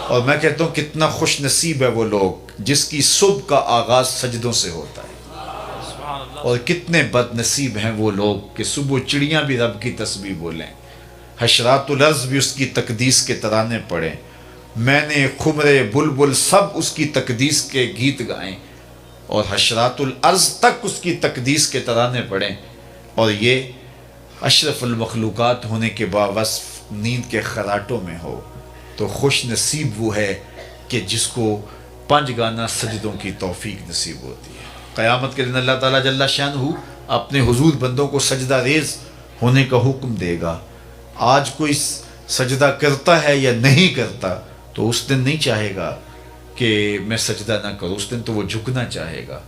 اور میں کہتا ہوں کتنا خوش نصیب ہے وہ لوگ جس کی صبح کا آغاز سجدوں سے ہوتا ہے، اور کتنے بد نصیب ہیں وہ لوگ کہ صبح چڑیاں بھی رب کی تسبیح بولیں، حشرات الارض بھی اس کی تقدیس کے ترانے پڑھیں، میں نے خمرے بلبل سب اس کی تقدیس کے گیت گائیں، اور حشرات الارض تک اس کی تقدیس کے ترانے پڑھیں، اور یہ اشرف المخلوقات ہونے کے باوصف نیند کے خراٹوں میں ہو، تو خوش نصیب وہ ہے کہ جس کو پنج گانا سجدوں کی توفیق نصیب ہوتی ہے۔ قیامت کے دن اللہ تعالیٰ جل شانہ اپنے حضور بندوں کو سجدہ ریز ہونے کا حکم دے گا۔ آج کوئی سجدہ کرتا ہے یا نہیں کرتا تو اس دن نہیں چاہے گا کہ میں سجدہ نہ کروں، اس دن تو وہ جھکنا چاہے گا،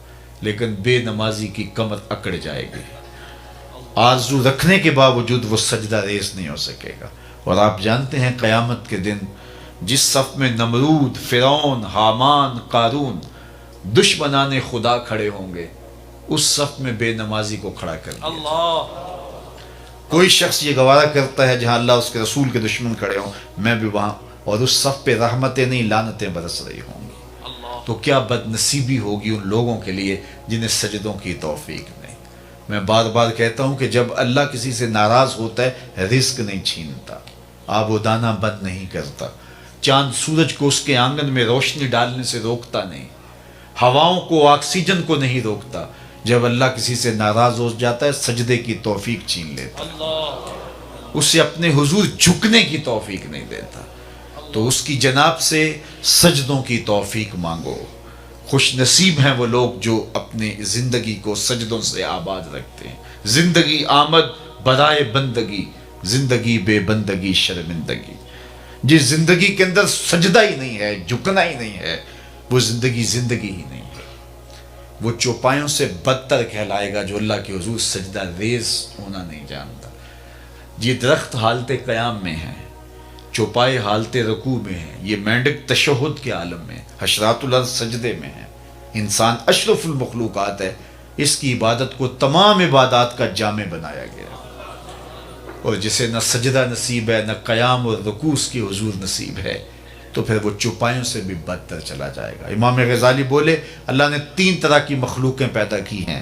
لیکن بے نمازی کی کمر اکڑ جائے گی، آرزو رکھنے کے باوجود وہ سجدہ ریز نہیں ہو سکے گا۔ اور آپ جانتے ہیں قیامت کے دن جس صف میں نمرود، فرعون، حامان، قارون دشمنان خدا کھڑے ہوں گے، اس صف میں بے نمازی کو کھڑا کر دیا جائے۔ کوئی شخص یہ گوارا کرتا ہے جہاں اللہ اس کے رسول کے دشمن کھڑے ہوں میں بھی وہاں، اور اس صف پہ رحمتیں نہیں لعنتیں برس رہی ہوں گی، تو کیا بد نصیبی ہوگی ان لوگوں کے لیے جنہیں سجدوں کی توفیق نہیں۔ میں بار بار کہتا ہوں کہ جب اللہ کسی سے ناراض ہوتا ہے رزق نہیں چھینتا، آب و دانہ بند نہیں کرتا، چاند سورج کو اس کے آنگن میں روشنی ڈالنے سے روکتا نہیں، ہواؤں کو آکسیجن کو نہیں روکتا۔ جب اللہ کسی سے ناراض ہو جاتا ہے سجدے کی توفیق چھین لیتا ہے، اسے اپنے حضور جھکنے کی توفیق نہیں دیتا، تو اس کی جناب سے سجدوں کی توفیق مانگو۔ خوش نصیب ہیں وہ لوگ جو اپنے زندگی کو سجدوں سے آباد رکھتے ہیں۔ زندگی آمد برائے بندگی، زندگی بے بندگی شرمندگی۔ جس زندگی کے اندر سجدہ ہی نہیں ہے، جھکنا ہی نہیں ہے، وہ زندگی زندگی ہی نہیں ہے، وہ چوپایوں سے بدتر کہلائے گا جو اللہ کے حضور سجدہ ریز ہونا نہیں جانتا۔ یہ درخت حالت قیام میں ہے، چوپائے حالت رکوع میں ہے، یہ مینڈک تشہد کے عالم میں، حشرات الارض سجدے میں ہے، انسان اشرف المخلوقات ہے، اس کی عبادت کو تمام عبادات کا جامع بنایا گیا، اور جسے نہ سجدہ نصیب ہے نہ قیام اور رکوع اس کی حضور نصیب ہے تو پھر وہ چوپایوں سے بھی بدتر چلا جائے گا۔ امام غزالی بولے اللہ نے 3 طرح کی مخلوقیں پیدا کی ہیں،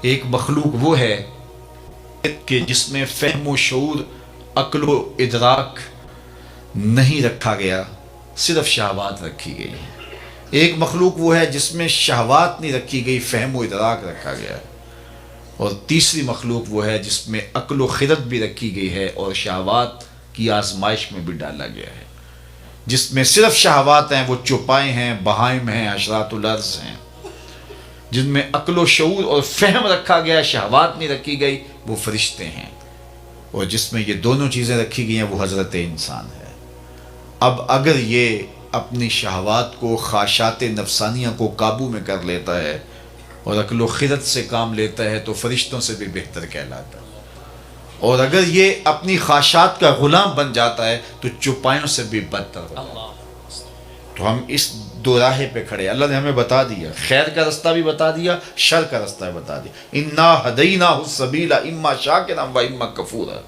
ایک مخلوق وہ ہے کہ جس میں فہم و شعور، عقل و ادراک نہیں رکھا گیا، صرف شہوات رکھی گئی ہے۔ ایک مخلوق وہ ہے جس میں شہوات نہیں رکھی گئی، فہم و ادراک رکھا گیا ہے۔ اور تیسری مخلوق وہ ہے جس میں عقل و خرد بھی رکھی گئی ہے اور شہوات کی آزمائش میں بھی ڈالا گیا ہے۔ جس میں صرف شہوات ہیں وہ چوپائے ہیں، بہائم ہیں، حشرات الارض ہیں۔ جن میں عقل و شعور اور فہم رکھا گیا، شہوات نہیں رکھی گئی، وہ فرشتے ہیں۔ اور جس میں یہ دونوں چیزیں رکھی گئی ہیں وہ حضرت انسان ہے۔ اب اگر یہ اپنی شہوات کو، خواہشات نفسانیہ کو قابو میں کر لیتا ہے اور عقل و خرد سے کام لیتا ہے تو فرشتوں سے بھی بہتر کہلاتا ہے، اور اگر یہ اپنی خواہشات کا غلام بن جاتا ہے تو چوپایوں سے بھی بدتر ہوتا ہے۔ تو ہم اس دو راہے پہ کھڑے، اللہ نے ہمیں بتا دیا، خیر کا رستہ بھی بتا دیا، شر کا رستہ بھی بتا دیا۔ انا ہدیناہ السبیل اما شاکرا و اما کفورا۔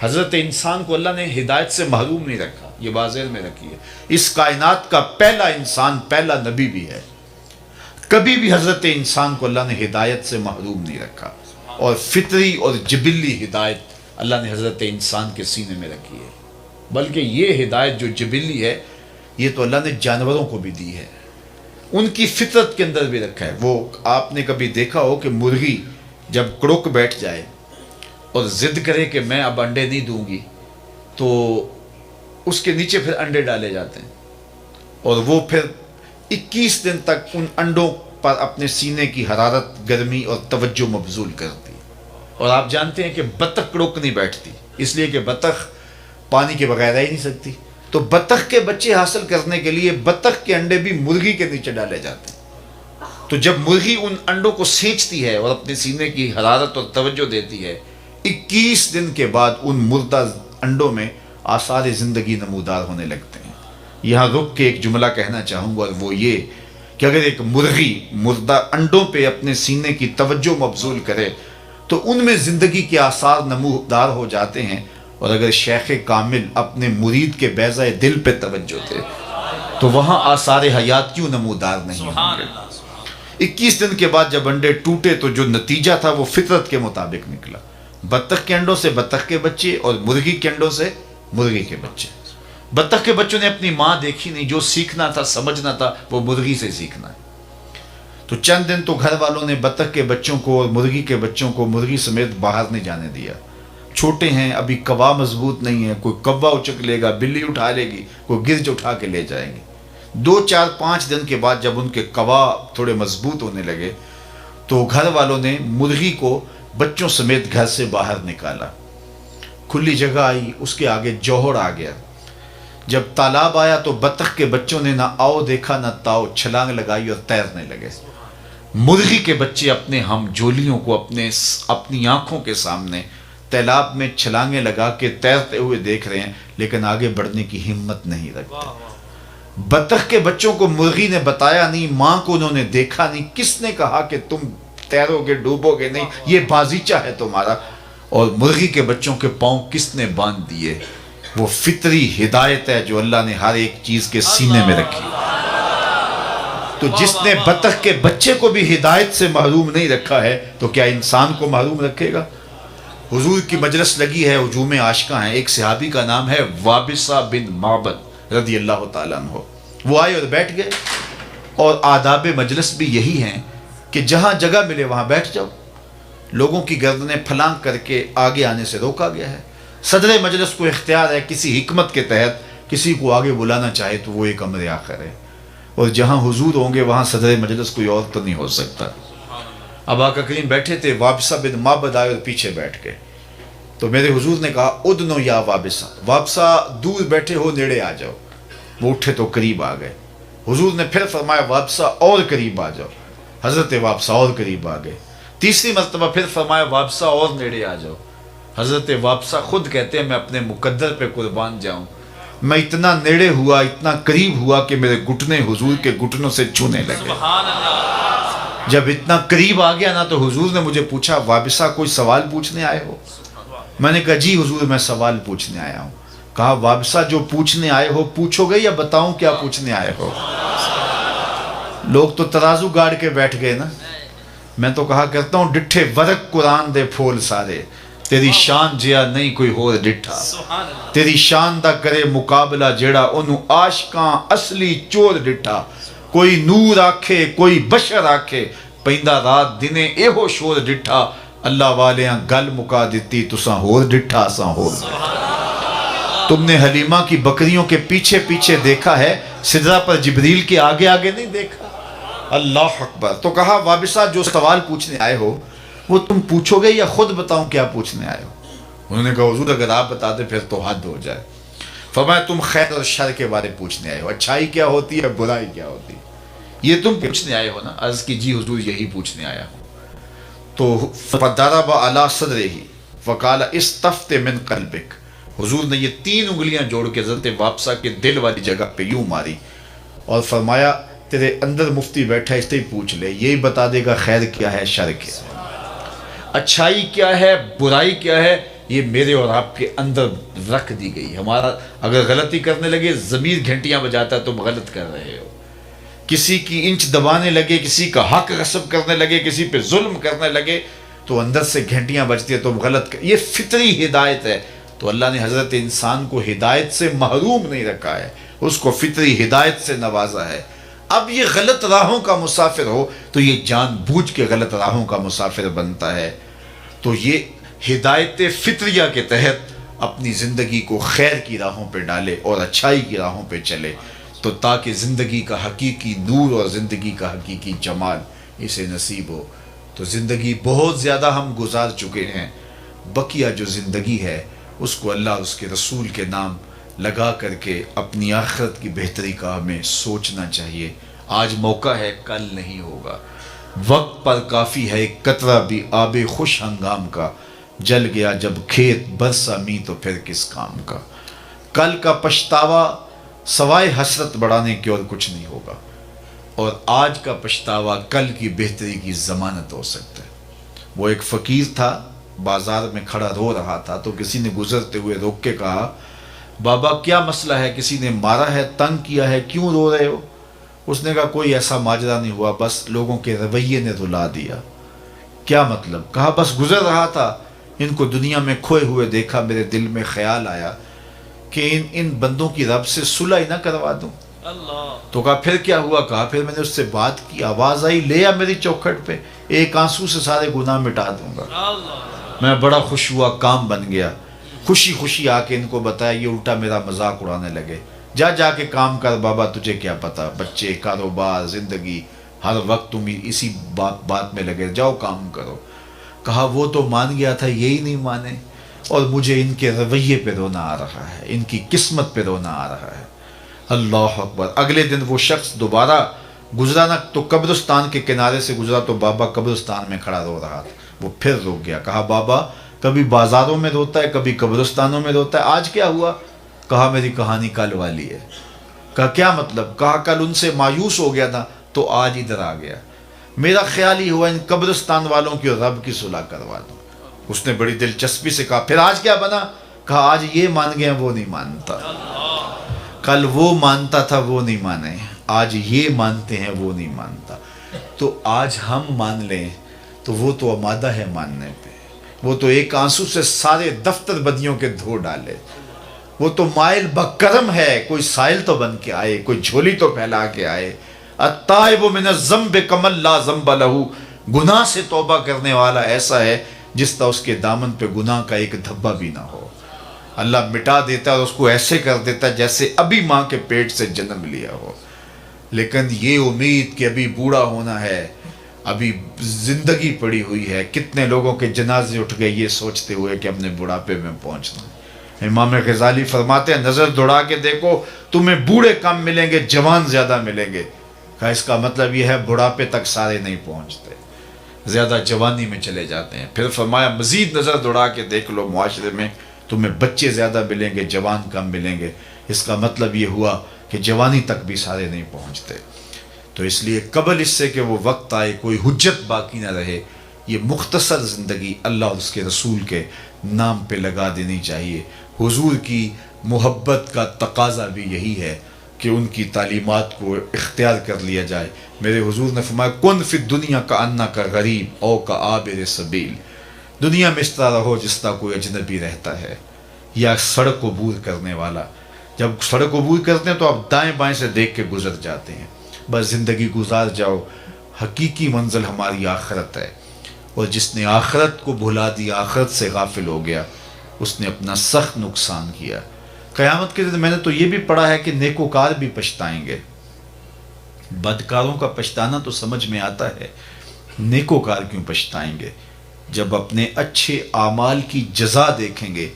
حضرت انسان کو اللہ نے ہدایت سے محروم نہیں رکھا، یہ واضح میں رکھی ہے۔ اس کائنات کا پہلا انسان، پہلا نبی بھی ہے، کبھی بھی حضرت انسان کو اللہ نے ہدایت سے محروم نہیں رکھا، اور فطری اور جبلی ہدایت اللہ نے حضرت انسان کے سینے میں رکھی ہے۔ بلکہ یہ ہدایت جو جبلی ہے یہ تو اللہ نے جانوروں کو بھی دی ہے، ان کی فطرت کے اندر بھی رکھا ہے۔ وہ آپ نے کبھی دیکھا ہو کہ مرغی جب کڑک بیٹھ جائے اور ضد کرے کہ میں اب انڈے نہیں دوں گی تو اس کے نیچے پھر انڈے ڈالے جاتے ہیں، اور وہ پھر 21 دن تک ان انڈوں پر اپنے سینے کی حرارت، گرمی اور توجہ مبذول کرتی۔ اور آپ جانتے ہیں کہ بطخ کڑک نہیں بیٹھتی، اس لیے کہ بطخ پانی کے بغیر رہ ہی نہیں سکتی، تو بطخ کے بچے حاصل کرنے کے لیے بطخ کے انڈے بھی مرغی کے نیچے ڈالے جاتے ہیں۔ تو جب مرغی ان انڈوں کو سینچتی ہے اور اپنے سینے کی حرارت اور توجہ دیتی ہے، 21 دن کے بعد ان مردہ انڈوں میں آثار زندگی نمودار ہونے لگتے ہیں۔ یہاں رک کے ایک جملہ کہنا چاہوں گا، اور وہ یہ کہ اگر ایک مرغی مردہ انڈوں پہ اپنے سینے کی توجہ مبذول کرے تو ان میں زندگی کے آثار نمودار ہو جاتے ہیں، اور اگر شیخ کامل اپنے مرید کے بیضہ دل پہ توجہ دے تو وہاں آثار حیات کیوں نمودار نہیں ہوں گے؟ 21 دن کے بعد جب انڈے ٹوٹے تو جو نتیجہ تھا وہ فطرت کے مطابق نکلا، بطخ کے انڈوں سے بطخ کے بچے اور مرغی کے انڈوں سے مرغی کے بچے۔ بطخ کے بچوں نے اپنی ماں دیکھی نہیں، جو سیکھنا تھا سمجھنا تھا وہ مرغی سے سیکھنا ہے۔ تو چند دن تو گھر والوں نے بطخ کے بچوں کو اور مرغی کے بچوں کو مرغی سمیت باہر نہیں جانے دیا، چھوٹے ہیں ابھی، کوا مضبوط نہیں ہے، کوئی کوا اچک لے گا، بلی اٹھا لے گی، کوئی گرج اٹھا کے لے جائیں گے۔ 2 4 5 دن کے بعد جب ان کے کوا تھوڑے مضبوط ہونے لگے تو گھر والوں نے مرغی کو بچوں سمیت گھر سے باہر نکالا، کھلی جگہ آئی، اس کے آگے جوہر آ گیا۔ جب تالاب آیا تو بطخ کے بچوں نے نہ آؤ دیکھا نہ تاؤ، چھلانگ لگائی اور تیرنے لگے۔ مرغی کے بچے اپنے ہم جولیوں کو اپنی آنکھوں کے سامنے تالاب میں چھلانگیں لگا کے تیرتے ہوئے دیکھ رہے ہیں، لیکن آگے بڑھنے کی ہمت نہیں رکھتے۔ بطخ کے بچوں کو مرغی نے بتایا نہیں، ماں کو انہوں نے دیکھا نہیں، کس نے کہا کہ تم تیرو گے ڈوبو گے نہیں، یہ بازیچہ ہے تمہارا؟ اور مرغی کے بچوں کے پاؤں کس نے باندھ دیے؟ وہ فطری ہدایت ہے جو اللہ نے ہر ایک چیز کے سینے میں رکھی۔ تو جس نے بطخ کے بچے کو بھی ہدایت سے محروم نہیں رکھا ہے تو کیا انسان کو محروم رکھے گا؟ حضور کی مجلس لگی ہے، ہجوم عاشقاں ہیں، ایک صحابی کا نام ہے وابصہ بن معبد رضی اللہ تعالیٰ عنہ۔ وہ آئے اور بیٹھ گئے، اور آداب مجلس بھی یہی ہیں کہ جہاں جگہ ملے وہاں بیٹھ جاؤ، لوگوں کی گردنیں پھلانگ کر کے آگے آنے سے روکا گیا ہے۔ صدر مجلس کو اختیار ہے کسی حکمت کے تحت کسی کو آگے بلانا چاہے تو وہ ایک امر آخر ہے، اور جہاں حضور ہوں گے وہاں صدر مجلس کوئی اور تو نہیں ہو سکتا۔ اب آقا کریم بیٹھے تھے، وابصہ بن معبد آئے اور پیچھے بیٹھ گئے، تو میرے حضور نے کہا ادنو یا وابصہ، وابصہ دور بیٹھے ہو نیڑے آ جاؤ۔ وہ اٹھے تو قریب آ گئے۔ حضور نے پھر فرمایا وابصہ اور قریب آ جاؤ، حضرت وابصہ اور قریب آ گئے۔ تیسری مرتبہ پھر فرمایا وابصہ اور نیڑے آ جاؤ۔ حضرت وابصہ خود کہتے ہیں میں اپنے مقدر پہ قربان جاؤں، میں اتنا نیڑے ہوا، اتنا قریب ہوا کہ میرے گھٹنے حضور کے گھٹنوں سے چھونے لگے۔ جب اتنا قریب آ گیا نا تو حضور نے مجھے پوچھا وابصہ کوئی سوال پوچھنے آئے ہو؟ میں نے کہا جی حضور میں سوال پوچھنے آیا ہوں۔ کہا وابصہ جو پوچھنے آئے ہو پوچھو گے یا بتاؤں کیا پوچھنے آئے ہو؟ لوگ تو ترازو گاڑ کے بیٹھ گئے نا۔ میں تو کہا کرتا ہوں ڈٹھے ورق قرآن دے پھول سارے، تیری شان جیا نہیں کوئی ہور ڈٹھا، تیری شان دا کرے مقابلہ جیڑا انہوں عاشقاں اصلی چور ڈٹھا، کوئی نور آکھے کوئی بشر آکھے، پیندہ رات دنے ایہو شور ڈٹھا، اللہ والیاں گل مکا دیتی تساں ہور ڈٹھا اساں ہور ڈٹھا۔ تم نے حلیمہ کی بکریوں کے پیچھے پیچھے دیکھا ہے، سدرہ پر جبریل کے آگے آگے نہیں دیکھا۔ اللہ اکبر۔ تو کہا وابصہ جو سوال پوچھنے آئے ہو وہ تم پوچھو گے یا خود بتاؤں کیا پوچھنے آئے ہو؟ انہوں نے کہا حضور اگر آپ بتا دیں پھر تو حد ہو جائے۔ فرمایا تم خیر اور شر کے بارے پوچھنے آئے ہو، اچھائی کیا ہوتی ہے برائی کیا ہوتی ہے، یہ تم پوچھنے آئے ہو نا؟ عرض کی جی حضور یہی پوچھنے آیا ہوں۔ تو فضرب علی صدرہ فقال استفت من قلبک، حضور نے یہ 3 انگلیاں جوڑ کے حضرت وابصہ کے دل والی جگہ پہ یوں ماری اور فرمایا تیرے اندر مفتی بیٹھا ہے، اس سے ہی پوچھ لے، یہی بتا دے گا خیر کیا ہے شر کیا ہے، اچھائی کیا ہے برائی کیا ہے، یہ میرے اور آپ کے اندر رکھ دی گئی۔ ہمارا اگر غلطی کرنے لگے ضمیر گھنٹیاں بجاتا ہے تم غلط کر رہے ہو، کسی کی انچ دبانے لگے، کسی کا حق غصب کرنے لگے، کسی پہ ظلم کرنے لگے تو اندر سے گھنٹیاں بجتی ہیں تم غلط کر، یہ فطری ہدایت ہے۔ تو اللہ نے حضرت انسان کو ہدایت سے محروم نہیں رکھا ہے، اس کو فطری ہدایت سے نوازا ہے۔ اب یہ غلط راہوں کا مسافر ہو تو یہ جان بوجھ کے غلط راہوں کا مسافر بنتا ہے، تو یہ ہدایت فطریہ کے تحت اپنی زندگی کو خیر کی راہوں پہ ڈالے اور اچھائی کی راہوں پہ چلے، تو تاکہ زندگی کا حقیقی نور اور زندگی کا حقیقی جمال اسے نصیب ہو۔ تو زندگی بہت زیادہ ہم گزار چکے ہیں، بقیہ جو زندگی ہے اس کو اللہ اور اس کے رسول کے نام لگا کر کے اپنی آخرت کی بہتری کا ہمیں سوچنا چاہیے۔ آج موقع ہے کل نہیں ہوگا، وقت پر کافی ہے ایک قطرہ بھی آب خوش ہنگام کا، جل گیا جب کھیت برسا می تو پھر کس کام کا۔ کل کا پچھتاوا سوائے حسرت بڑھانے کے اور کچھ نہیں ہوگا، اور آج کا پچھتاوا کل کی بہتری کی ضمانت ہو سکتا ہے۔ وہ ایک فقیر تھا، بازار میں کھڑا رو رہا تھا، تو کسی نے گزرتے ہوئے روک کے کہا بابا کیا مسئلہ ہے، کسی نے مارا ہے، تنگ کیا ہے، کیوں رو رہے ہو؟ اس نے کہا کوئی ایسا ماجرا نہیں ہوا، بس لوگوں کے رویے نے رلا دیا۔ کیا مطلب؟ کہا بس گزر رہا تھا، ان کو دنیا میں کھوئے ہوئے دیکھا، میرے دل میں خیال آیا کہ ان بندوں کی رب سے صلح ہی نہ کروا دوں۔ تو کہا پھر کیا ہوا؟ کہا پھر میں نے اس سے بات کی، آواز آئی لے آ میری چوکھٹ پہ، ایک آنسو سے سارے گناہ مٹا دوں گا۔ میں بڑا خوش ہوا، کام بن گیا۔ خوشی خوشی آ کے ان کو بتایا، یہ الٹا میرا مذاق اڑانے لگے۔ جا کے کام کر بابا، تجھے کیا پتا، بچے، کاروبار، زندگی، ہر وقت تم اسی بات میں لگے، جاؤ کام کرو۔ کہا وہ تو مان گیا تھا، یہی نہیں مانے، اور مجھے ان کے رویے پہ رونا آ رہا ہے، ان کی قسمت پہ رونا آ رہا ہے۔ اللہ اکبر۔ اگلے دن وہ شخص دوبارہ گزرا نہ، تو قبرستان کے کنارے سے گزرا تو بابا قبرستان میں کھڑا رو رہا تھا۔ وہ پھر رک گیا۔ کہا بابا کبھی بازاروں میں روتا ہے، کبھی قبرستانوں میں روتا ہے، آج کیا ہوا؟ کہا میری کہانی کل والی ہے۔ کہا کیا مطلب؟ کہا کل ان سے مایوس ہو گیا تھا تو آج ادھر آ گیا، میرا خیال ہی ہوا ان قبرستان والوں کی رب کی صلح کروا دوں۔ اس نے بڑی دلچسپی سے کہا پھر آج کیا بنا؟ کہا آج یہ مان گیا، وہ نہیں مانتا، کل وہ مانتا تھا، وہ نہیں مانے، آج یہ مانتے ہیں، وہ نہیں مانتا۔ تو آج ہم مان لیں تو وہ تو آمادہ ہے ماننے پہ، وہ تو ایک آنسو سے سارے دفتر بدیوں کے دھو ڈالے، وہ تو مائل بکرم ہے، کوئی سائل تو بن کے آئے، کوئی جھولی تو پھیلا کے آئے۔ التائب من الذنب کمن لا ذنب لہ، گناہ سے توبہ کرنے والا ایسا ہے جس طرح اس کے دامن پہ گناہ کا ایک دھبا بھی نہ ہو۔ اللہ مٹا دیتا ہے اور اس کو ایسے کر دیتا ہے جیسے ابھی ماں کے پیٹ سے جنم لیا ہو۔ لیکن یہ امید کہ ابھی بوڑھا ہونا ہے، ابھی زندگی پڑی ہوئی ہے، کتنے لوگوں کے جنازے اٹھ گئے یہ سوچتے ہوئے کہ اپنے بڑھاپے میں پہنچنا ہے۔ امام غزالی فرماتے ہیں نظر دوڑا کے دیکھو، تمہیں بوڑھے کم ملیں گے، جوان زیادہ ملیں گے۔ کہا اس کا مطلب یہ ہے بڑھاپے تک سارے نہیں پہنچتے، زیادہ جوانی میں چلے جاتے ہیں۔ پھر فرمایا مزید نظر دوڑا کے دیکھ لو، معاشرے میں تمہیں بچے زیادہ ملیں گے، جوان کم ملیں گے۔ اس کا مطلب یہ ہوا کہ جوانی تک بھی سارے نہیں پہنچتے۔ تو اس لیے قبل اس سے کہ وہ وقت آئے کوئی حجت باقی نہ رہے، یہ مختصر زندگی اللہ اور اس کے رسول کے نام پہ لگا دینی چاہیے۔ حضور کی محبت کا تقاضا بھی یہی ہے کہ ان کی تعلیمات کو اختیار کر لیا جائے۔ میرے حضور نے فرمایا کن فی الدنیا کا انا کا غریب او کا عابر سبیل، دنیا میں اس طرح رہو جس طرح کوئی اجنبی رہتا ہے یا سڑک عبور کرنے والا۔ جب سڑک عبور کرتے ہیں تو آپ دائیں بائیں سے دیکھ کے گزر جاتے ہیں، بس زندگی گزار جاؤ۔ حقیقی منزل ہماری آخرت ہے، اور جس نے آخرت کو بھلا دی، آخرت سے غافل ہو گیا، اس نے اپنا سخت نقصان کیا۔ قیامت کے دن میں نے تو یہ بھی پڑھا ہے کہ نیکوکار بھی پچھتائیں گے۔ بدکاروں کا پچھتانا تو سمجھ میں آتا ہے، نیکوکار کیوں پچھتائیں گے؟ جب اپنے اچھے اعمال کی جزا دیکھیں گے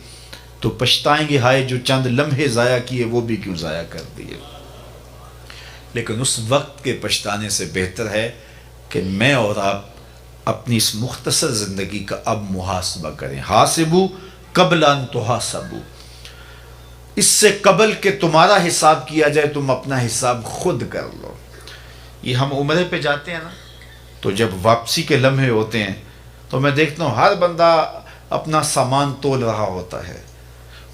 تو پچھتائیں گے، ہائے جو چند لمحے ضائع کیے وہ بھی کیوں ضائع کر دیے۔ لیکن اس وقت کے پچھتانے سے بہتر ہے کہ میں اور آپ اپنی اس مختصر زندگی کا اب محاسبہ کریں۔ حاسبو قبل ان تحاسبو، اس سے قبل کہ تمہارا حساب کیا جائے تم اپنا حساب خود کر لو۔ یہ ہم عمرے پہ جاتے ہیں نا، تو جب واپسی کے لمحے ہوتے ہیں تو میں دیکھتا ہوں ہر بندہ اپنا سامان تول رہا ہوتا ہے۔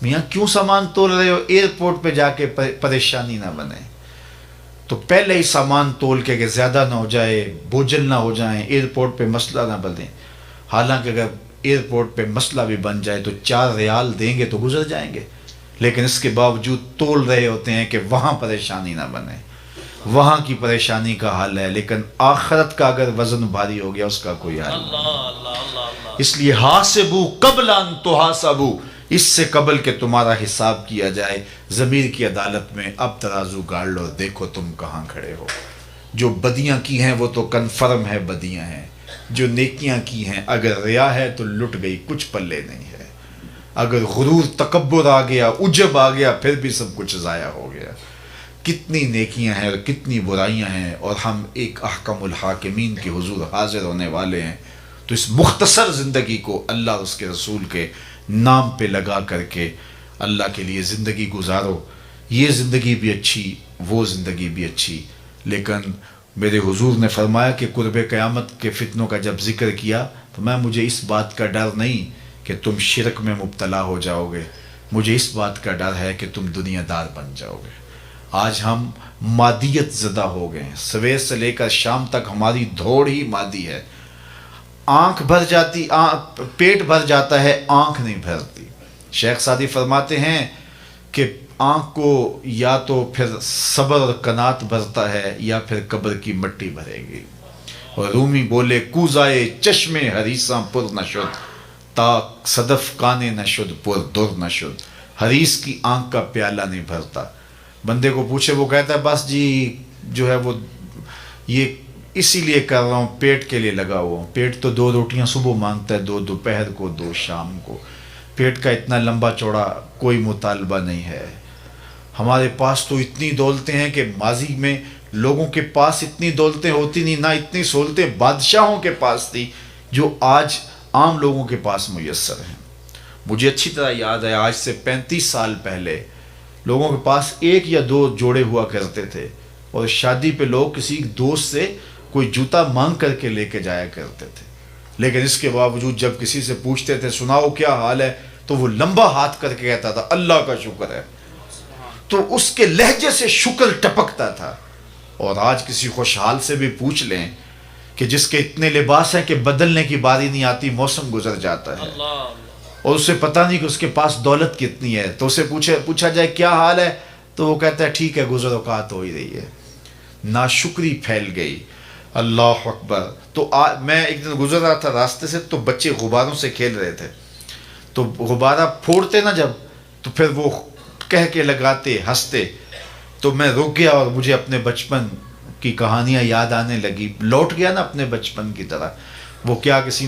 میاں کیوں سامان تول رہے ہو؟ ایئرپورٹ پہ جا کے پریشانی نہ بنے، تو پہلے ہی سامان تول کے کہ زیادہ نہ ہو جائے، بوجھل نہ ہو جائیں، ایئرپورٹ پہ مسئلہ نہ بنے۔ حالانکہ اگر ایئرپورٹ پہ مسئلہ بھی بن جائے تو 4 ریال دیں گے تو گزر جائیں گے، لیکن اس کے باوجود تول رہے ہوتے ہیں کہ وہاں پریشانی نہ بنے، وہاں کی پریشانی کا حل ہے۔ لیکن آخرت کا اگر وزن بھاری ہو گیا اس کا کوئی حل نہیں۔ اس لیے حاسبو قبل ان تحاسبو، اس سے قبل کہ تمہارا حساب کیا جائے، ضمیر کی عدالت میں اب ترازو گاڑ لو، دیکھو تم کہاں کھڑے ہو۔ جو بدیاں کی ہیں وہ تو کنفرم ہے بدیاں ہیں، جو نیکیاں کی ہیں اگر ریا ہے تو لٹ گئی، کچھ پلے نہیں ہے۔ اگر غرور تکبر آ گیا، عجب آ گیا، پھر بھی سب کچھ ضائع ہو گیا۔ کتنی نیکیاں ہیں اور کتنی برائیاں ہیں، اور ہم ایک احکم الحاکمین کے حضور حاضر ہونے والے ہیں۔ تو اس مختصر زندگی کو اللہ اور اس کے رسول کے نام پہ لگا کر کے اللہ کے لیے زندگی گزارو۔ یہ زندگی بھی اچھی، وہ زندگی بھی اچھی، لیکن میرے حضور نے فرمایا کہ قرب قیامت کے فتنوں کا جب ذکر کیا تو مجھے اس بات کا ڈر نہیں کہ تم شرک میں مبتلا ہو جاؤ گے، مجھے اس بات کا ڈر ہے کہ تم دنیا دار بن جاؤ گے۔ آج ہم مادیت زدہ ہو گئے ہیں، سویر سے لے کر شام تک ہماری دوڑ ہی مادی ہے۔ آنکھ بھر جاتی، پیٹ بھر جاتا ہے، آنکھ نہیں بھرتی۔ شیخ سعدی فرماتے ہیں کہ آنکھ کو یا تو پھر صبر اور قناعت بھرتا ہے یا پھر قبر کی مٹی بھرے گی۔ اور رومی بولے کوزائے چشم حریصاں پر نشد، تا صدف کانے نشد پر در نشد۔ حریص کی آنکھ کا پیالہ نہیں بھرتا۔ بندے کو پوچھے، وہ کہتا ہے بس جی جو ہے وہ یہ اسی لیے کر رہا ہوں، پیٹ کے لیے لگا ہوا ہوں۔ پیٹ تو 2 روٹیاں صبح مانگتا ہے، 2 دوپہر کو، 2 شام کو۔ پیٹ کا اتنا لمبا چوڑا کوئی مطالبہ نہیں ہے۔ ہمارے پاس تو اتنی دولتیں ہیں کہ ماضی میں لوگوں کے پاس اتنی دولتیں ہوتی نہیں، نہ اتنی سہولتیں بادشاہوں کے پاس تھی جو آج عام لوگوں کے پاس میسر ہیں۔ مجھے اچھی طرح یاد ہے، آج سے 35 سال پہلے لوگوں کے پاس 1 یا 2 جوڑے ہوا کرتے تھے، اور شادی پہ لوگ کسی دوست سے کوئی جوتا مانگ کر کے لے کے جایا کرتے تھے۔ لیکن اس کے باوجود جب کسی سے پوچھتے تھے سناؤ کیا حال ہے، تو وہ لمبا ہاتھ کر کے کہتا تھا اللہ کا شکر ہے، تو اس کے لہجے سے شکر ٹپکتا تھا۔ اور آج کسی خوشحال سے بھی پوچھ لیں کہ جس کے اتنے لباس ہیں کہ بدلنے کی باری نہیں آتی، موسم گزر جاتا ہے، اور اسے پتہ نہیں کہ اس کے پاس دولت کتنی ہے، تو اسے پوچھا جائے کیا حال ہے، تو وہ کہتا ہے ٹھیک ہے، گزر اوقات ہو ہی رہی ہے۔ ناشکری پھیل گئی۔ اللہ اکبر۔ تو میں ایک دن گزر رہا تھا راستے سے، تو بچے غباروں سے کھیل رہے تھے، تو غبارہ پھوڑتے نا جب، تو پھر وہ کہہ کے لگاتے، ہنستے، تو میں رک گیا اور مجھے اپنے بچپن کی کہانیاں یاد آنے لگی، لوٹ گیا نا اپنے بچپن کی طرح۔ وہ کیا کسی نے